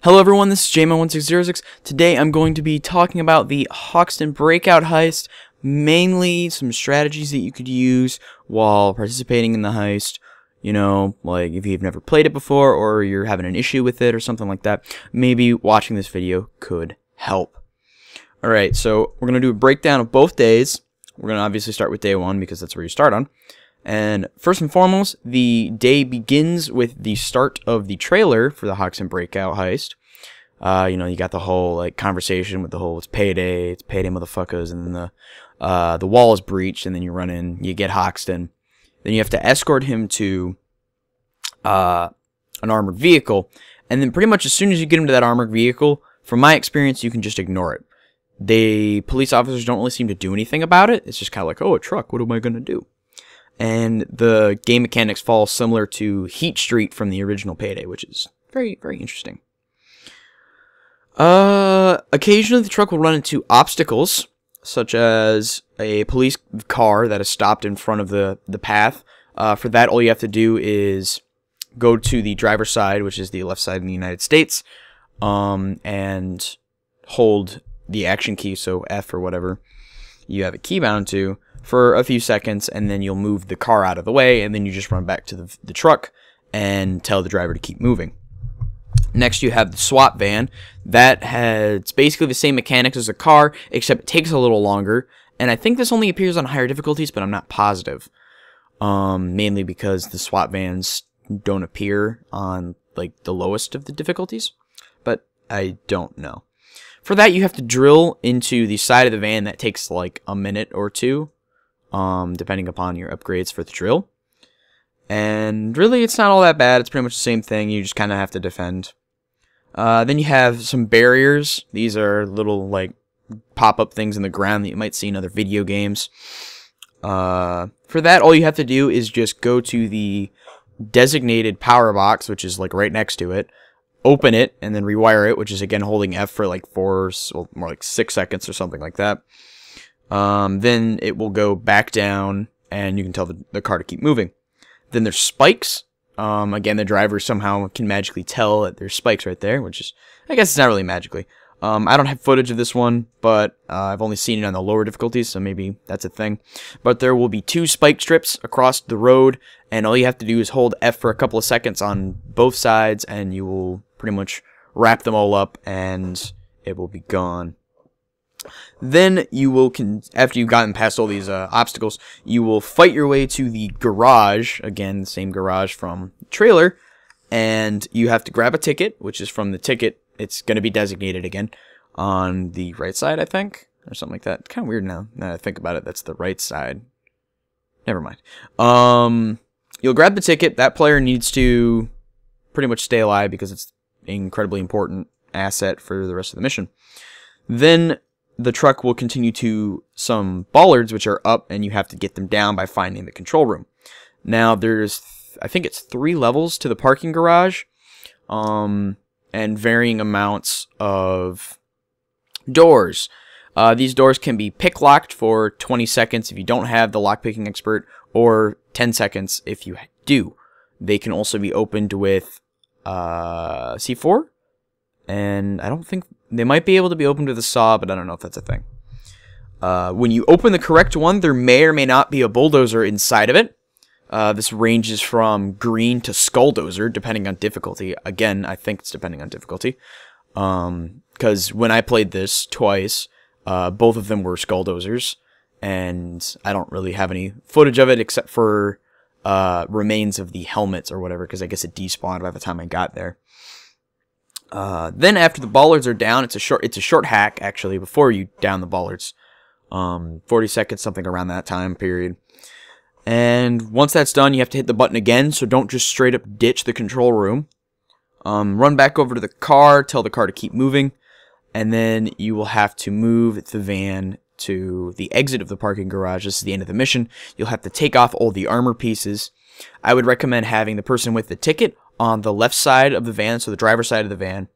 Hello everyone, this is Jman1606. Today I'm going to be talking about the Hoxton Breakout heist, mainly some strategies that you could use while participating in the heist. You know, like if you've never played it before or you're having an issue with it or something like that, maybe watching this video could help. Alright, so we're going to do a breakdown of both days. We're going to obviously start with day one because that's where you start on. And first and foremost, the day begins with the start of the trailer for the Hoxton Breakout heist. You know, you got the whole like conversation with the whole it's payday motherfuckers, and then the wall is breached, and then you run in, you get Hoxton. Then you have to escort him to an armored vehicle, and then pretty much as soon as you get him to that armored vehicle, from my experience, you can just ignore it. The police officers don't really seem to do anything about it. It's just kind of like, oh, a truck, what am I gonna do? And the game mechanics fall similar to Heat Street from the original Payday, which is very, very interesting. Occasionally the truck will run into obstacles, such as a police car that is stopped in front of the path. For that, all you have to do is go to the driver's side, which is the left side in the United States, and hold the action key, so F or whatever you have a key bound to, for a few seconds, and then you'll move the car out of the way, and then you just run back to the truck and tell the driver to keep moving. Next, you have the SWAT van. That has basically the same mechanics as a car, except it takes a little longer, and I think this only appears on higher difficulties, but I'm not positive. Mainly because the SWAT vans don't appear on like the lowest of the difficulties, but I don't know. For that, you have to drill into the side of the van. That takes like a minute or two, depending upon your upgrades for the drill. And really, it's not all that bad. It's pretty much the same thing. You just kind of have to defend. Then you have some barriers. These are little like pop-up things in the ground that you might see in other video games. For that, all you have to do is just go to the designated power box, which is like right next to it. Open it and then rewire it, which is again holding F for like 4, well, more like 6 seconds or something like that. Then it will go back down, and you can tell the car to keep moving. Then there's spikes. Again, the driver somehow can magically tell that there's spikes right there, which is, I guess it's not really magically. I don't have footage of this one, but I've only seen it on the lower difficulties, so maybe that's a thing. But there will be 2 spike strips across the road, and all you have to do is hold F for a couple of seconds on both sides, and you will pretty much wrap them all up, and it will be gone. Then you will, after you've gotten past all these obstacles, you will fight your way to the garage, again, the same garage from the trailer, and you have to grab a ticket, which is from the ticket. It's going to be designated again on the right side, I think, or something like that. It's kind of weird now that I think about it. That's the right side. Never mind. You'll grab the ticket. That player needs to pretty much stay alive because it's an incredibly important asset for the rest of the mission. Then the truck will continue to some bollards, which are up, and you have to get them down by finding the control room. Now, there's, I think it's 3 levels to the parking garage, and varying amounts of doors. These doors can be pick-locked for 20 seconds if you don't have the lockpicking expert, or 10 seconds if you do. They can also be opened with C4, and I don't think they might be able to be opened with a saw, but I don't know if that's a thing. When you open the correct one, there may or may not be a bulldozer inside of it. This ranges from green to skulldozer, depending on difficulty. Again, I think it's depending on difficulty. Because when I played this twice, both of them were skulldozers, and I don't really have any footage of it except for remains of the helmets or whatever, because I guess it despawned by the time I got there. Then after the bollards are down, it's a short hack actually before you down the bollards. 40 seconds, something around that time period. And once that's done, you have to hit the button again, so don't just straight up ditch the control room. Run back over to the car, tell the car to keep moving, and then you will have to move the van to the exit of the parking garage. This is the end of the mission. You'll have to take off all the armor pieces. I would recommend having the person with the ticket on the left side of the van, so the driver's side of the van,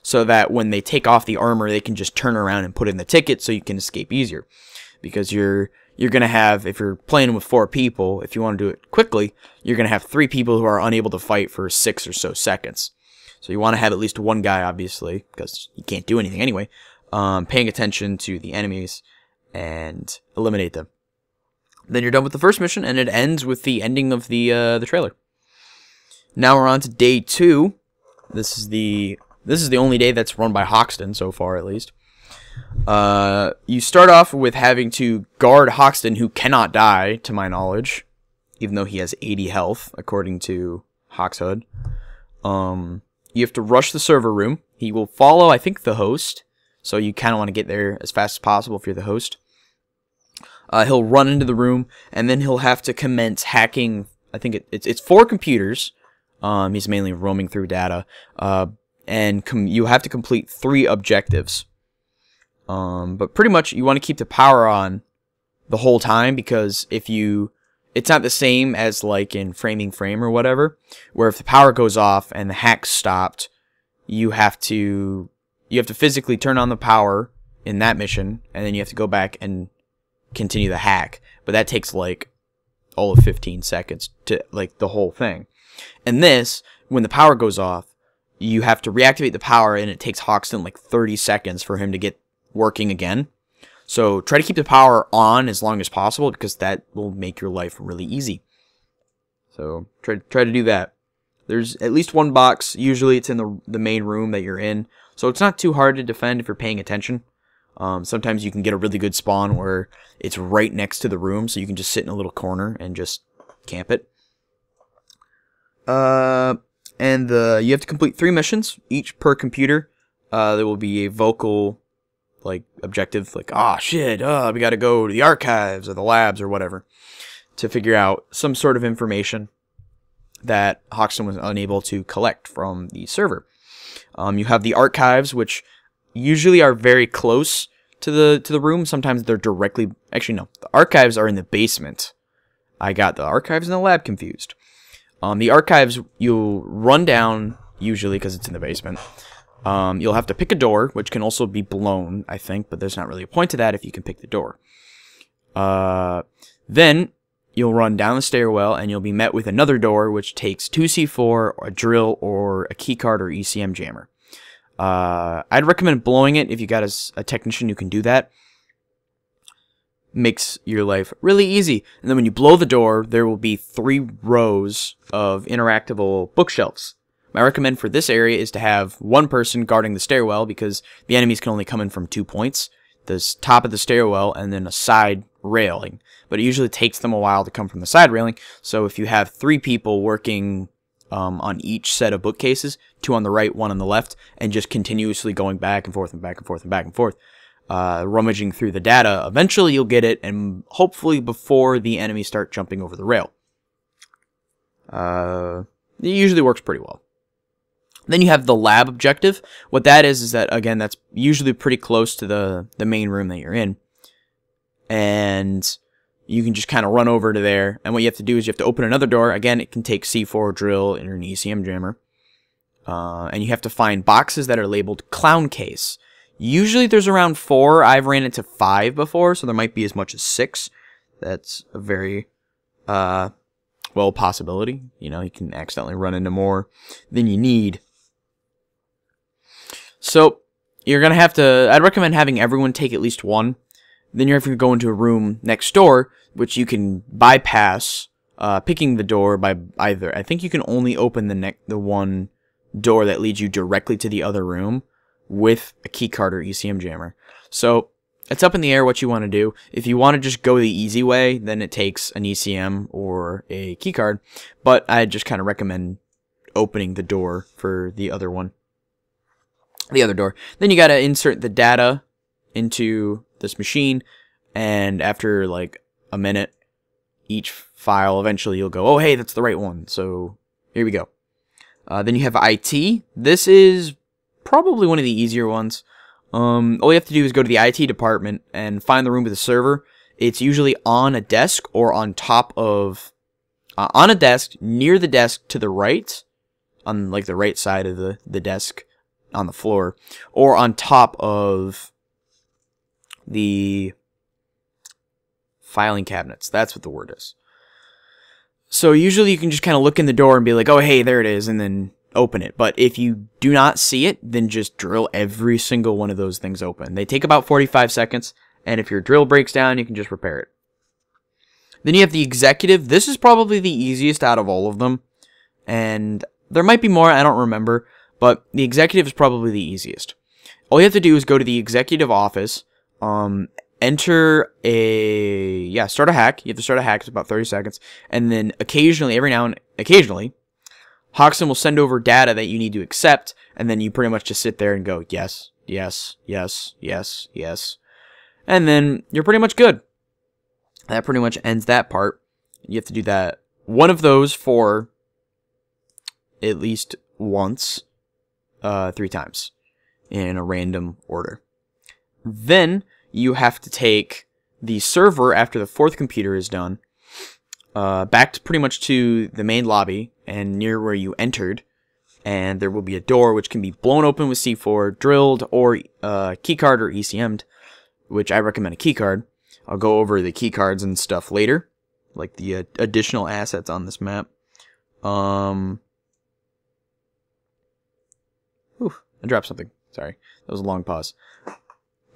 so that when they take off the armor, they can just turn around and put in the ticket so you can escape easier. Because you're going to have, if you're playing with 4 people, if you want to do it quickly, you're going to have 3 people who are unable to fight for 6 or so seconds. So you want to have at least one guy, obviously, because you can't do anything anyway, paying attention to the enemies and eliminate them. Then you're done with the first mission, and it ends with the ending of the trailer. Now we're on to day 2. This is the only day that's run by Hoxton so far, at least. You start off with having to guard Hoxton, who cannot die, to my knowledge, even though he has 80 health, according to Hoxhood. You have to rush the server room. He will follow, I think, the host, so you kind of want to get there as fast as possible if you're the host. He'll run into the room, and then he'll have to commence hacking. I think it's 4 computers. He's mainly roaming through data, and you have to complete 3 objectives. But pretty much you want to keep the power on the whole time, because it's not the same as like in Framing Frame or whatever, where if the power goes off and the hack's stopped, you have to physically turn on the power in that mission, and then you have to go back and continue the hack. But that takes like all of 15 seconds to like the whole thing. And this, when the power goes off, you have to reactivate the power, and it takes Hoxton like 30 seconds for him to get working again. So try to keep the power on as long as possible, because that will make your life really easy. So try to do that. There's at least one box. Usually it's in the main room that you're in, so it's not too hard to defend if you're paying attention. Sometimes you can get a really good spawn where it's right next to the room, so you can just sit in a little corner and just camp it. And you have to complete 3 missions, each per computer. There will be a vocal like objective, like, shit, we gotta go to the archives or the labs or whatever to figure out some sort of information that Hoxton was unable to collect from the server. You have the archives, which usually are very close to the room. Sometimes they're directly... Actually, no. The archives are in the basement. I got the archives and the lab confused. The archives, you'll run down, usually, because it's in the basement. You'll have to pick a door, which can also be blown, I think, but there's not really a point to that if you can pick the door. Then you'll run down the stairwell, and you'll be met with another door, which takes 2C4, a drill, or a keycard or ECM jammer. I'd recommend blowing it if you got a technician who can do that. Makes your life really easy. And then when you blow the door, there will be 3 rows of interactable bookshelves. My recommend for this area is to have one person guarding the stairwell, because the enemies can only come in from 2 points. The top of the stairwell and then a side railing. But it usually takes them a while to come from the side railing, so if you have 3 people working on each set of bookcases, 2 on the right, 1 on the left, and just continuously going back and forth and back and forth and back and forth, rummaging through the data, eventually you'll get it, and hopefully before the enemies start jumping over the rail. It usually works pretty well. Then you have the lab objective. What that is that, again, that's usually pretty close to the main room that you're in. And you can just kind of run over to there. And what you have to do is you have to open another door. Again, it can take C4 drill or an ECM jammer. And you have to find boxes that are labeled clown case. Usually there's around 4. I've ran into 5 before, so there might be as much as 6. That's a very... well, possibility. You know, you can accidentally run into more than you need. So, you're going to have to... I'd recommend having everyone take at least 1. Then you're going to go into a room next door, which you can bypass picking the door by either... I think you can only open the one door that leads you directly to the other room with a keycard or ECM jammer. So... it's up in the air what you want to do. If you want to just go the easy way, then it takes an ECM or a keycard. But I just kind of recommend opening the door for the other one. The other door. Then you got to insert the data into this machine. And after like a minute, each file, eventually you'll go, oh, hey, that's the right one. So here we go. Then you have IT. This is probably one of the easier ones. All you have to do is go to the IT department and find the room with the server. It's usually on a desk or on top of... on a desk, near the desk to the right, on like the right side of the desk on the floor, or on top of the filing cabinets. That's what the word is. So usually you can just kind of look in the door and be like, oh, hey, there it is, and then open it. But if you do not see it, then just drill every single one of those things open. They take about 45 seconds, and if your drill breaks down, you can just repair it. Then you have the executive. This is probably the easiest out of all of them, and there might be more, I don't remember, but the executive is probably the easiest. All you have to do is go to the executive office, enter start a hack. You have to start a hack, it's about 30 seconds, and then occasionally, every now and occasionally, Hoxton will send over data that you need to accept, and then you pretty much just sit there and go, yes, yes, yes, yes, yes, and then you're pretty much good. That pretty much ends that part. You have to do that, one of those for at least once, 3 times, in a random order. Then you have to take the server after the 4th computer is done, back to pretty much to the main lobby and near where you entered, and there will be a door which can be blown open with C4, drilled, or keycard or ECM'd, which I recommend a keycard. I'll go over the keycards and stuff later, like the additional assets on this map. I dropped something. Sorry. That was a long pause.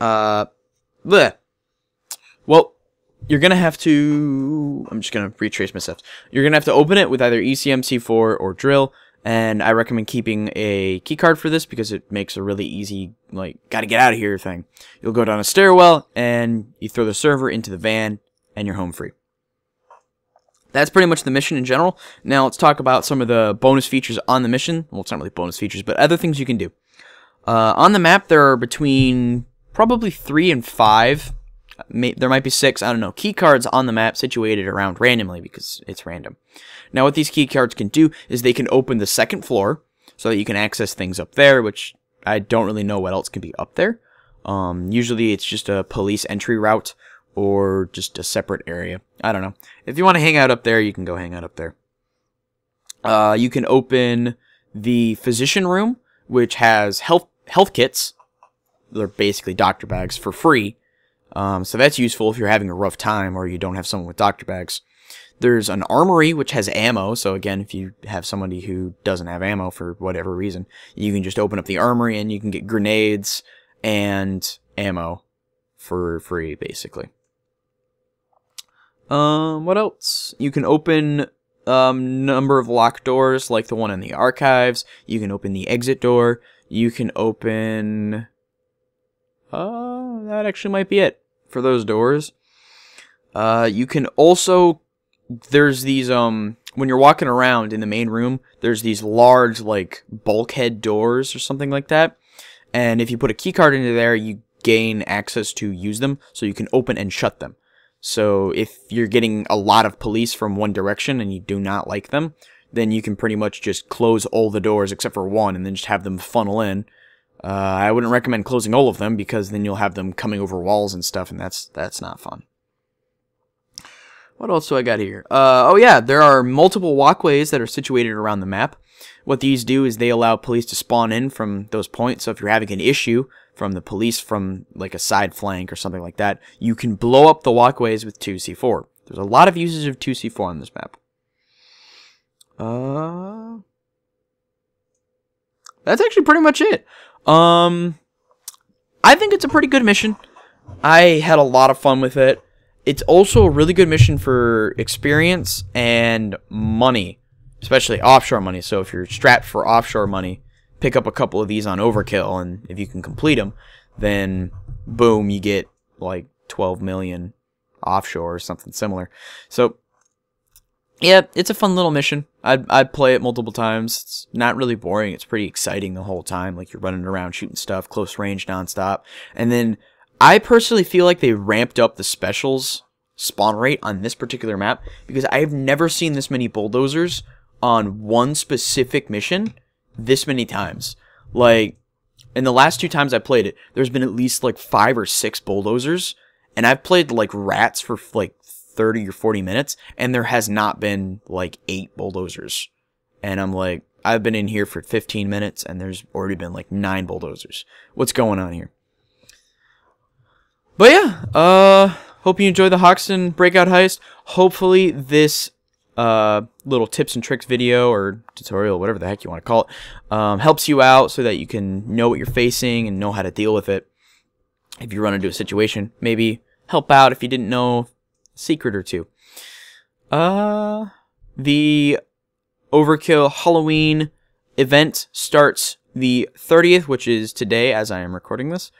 Bleh. Well, you're going to have to... I'm just going to retrace my steps. You're going to have to open it with either ECM, C4, or drill. And I recommend keeping a keycard for this because it makes a really easy, like, gotta get out of here thing. You'll go down a stairwell, and you throw the server into the van, and you're home free. That's pretty much the mission in general. Now, let's talk about some of the bonus features on the mission. Well, it's not really bonus features, but other things you can do. On the map, there are between probably 3 and 5. There might be 6, I don't know, key cards on the map situated around randomly because it's random. Now, what these key cards can do is they can open the 2nd floor so that you can access things up there, which I don't really know what else can be up there. Usually, it's just a police entry route or just a separate area. I don't know. If you want to hang out up there, you can go hang out up there. You can open the physician room, which has health kits. They're basically doctor bags for free. So that's useful if you're having a rough time or you don't have someone with doctor bags. There's an armory, which has ammo. So again, if you have somebody who doesn't have ammo for whatever reason, you can just open up the armory and you can get grenades and ammo for free, basically. What else? You can open number of locked doors, like the one in the archives. You can open the exit door. You can open... that actually might be it for those doors. You can also... There's these, when you're walking around in the main room, there's these large, like, bulkhead doors or something like that. And if you put a keycard into there, you gain access to use them, so you can open and shut them. So if you're getting a lot of police from one direction and you do not like them, then you can pretty much just close all the doors except for one and then just have them funnel in. I wouldn't recommend closing all of them because then you'll have them coming over walls and stuff, and that's not fun. What else do I got here? Oh yeah, there are multiple walkways that are situated around the map. What these do is they allow police to spawn in from those points. So if you're having an issue from the police from like a side flank or something like that, you can blow up the walkways with 2C4. There's a lot of uses of 2C4 on this map. That's actually pretty much it. I think it's a pretty good mission. I had a lot of fun with it. It's also a really good mission for experience and money, especially offshore money. So if you're strapped for offshore money, pick up a couple of these on Overkill, and if you can complete them, then boom, you get like 12 million offshore or something similar. So yeah, it's a fun little mission. I'd play it multiple times. It's not really boring. It's pretty exciting the whole time. Like, you're running around shooting stuff, close range, nonstop. And then I personally feel like they ramped up the specials spawn rate on this particular map because I've never seen this many bulldozers on one specific mission this many times. Like, in the last 2 times I played it, there's been at least like 5 or 6 bulldozers, and I've played like rats for like 30 or 40 minutes, and there has not been like 8 bulldozers. And I'm like, I've been in here for 15 minutes, and there's already been like 9 bulldozers. What's going on here? But yeah, hope you enjoyed the Hoxton Breakout heist. Hopefully this little tips and tricks video or tutorial, whatever the heck you want to call it, helps you out so that you can know what you're facing and know how to deal with it. If you run into a situation, maybe help out if you didn't know a secret or two. The Overkill Halloween event starts the 30th, which is today as I am recording this.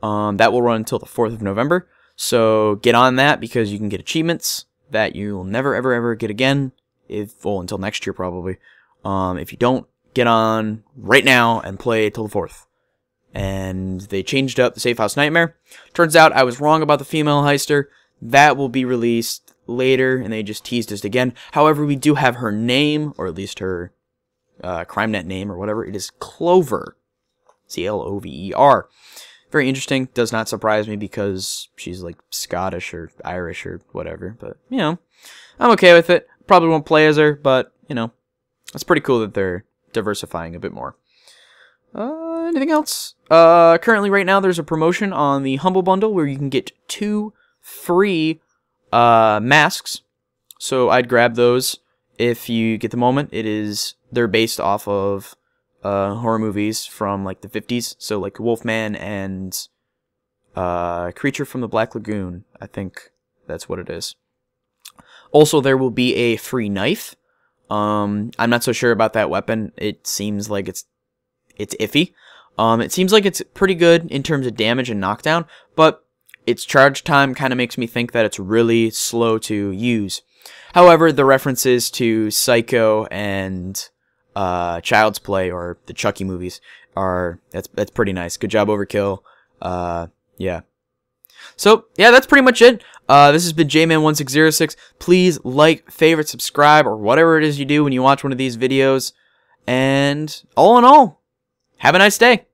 That will run until the 4th of November. So get on that because you can get achievements that you'll never ever get again, until next year probably. If you don't, get on right now and play till the 4th. And they changed up the Safe House Nightmare. Turns out I was wrong about the female heister. That will be released later, and they just teased us again. However, we do have her name, or at least her CrimeNet name or whatever. It is Clover. Clover. Very interesting. Does not surprise me because she's like Scottish or Irish or whatever. But, you know, I'm okay with it. Probably won't play as her, but, you know, it's pretty cool that they're diversifying a bit more. Anything else? Currently right now there's a promotion on the Humble Bundle where you can get 2 free masks. So I'd grab those if you get the moment. They're based off of horror movies from like the 50s, so like Wolfman and Creature from the Black Lagoon. I think that's what it is. Also, there will be a free knife. I'm not so sure about that weapon. It seems like it's iffy. It seems like it's pretty good in terms of damage and knockdown, but its charge time kind of makes me think that it's really slow to use. However, the references to Psycho and Child's Play or the Chucky movies that's pretty nice. Good job, Overkill. Yeah. So yeah, that's pretty much it. This has been Jman1606. Please like, favorite, subscribe, or whatever it is you do when you watch one of these videos. And all in all, have a nice day.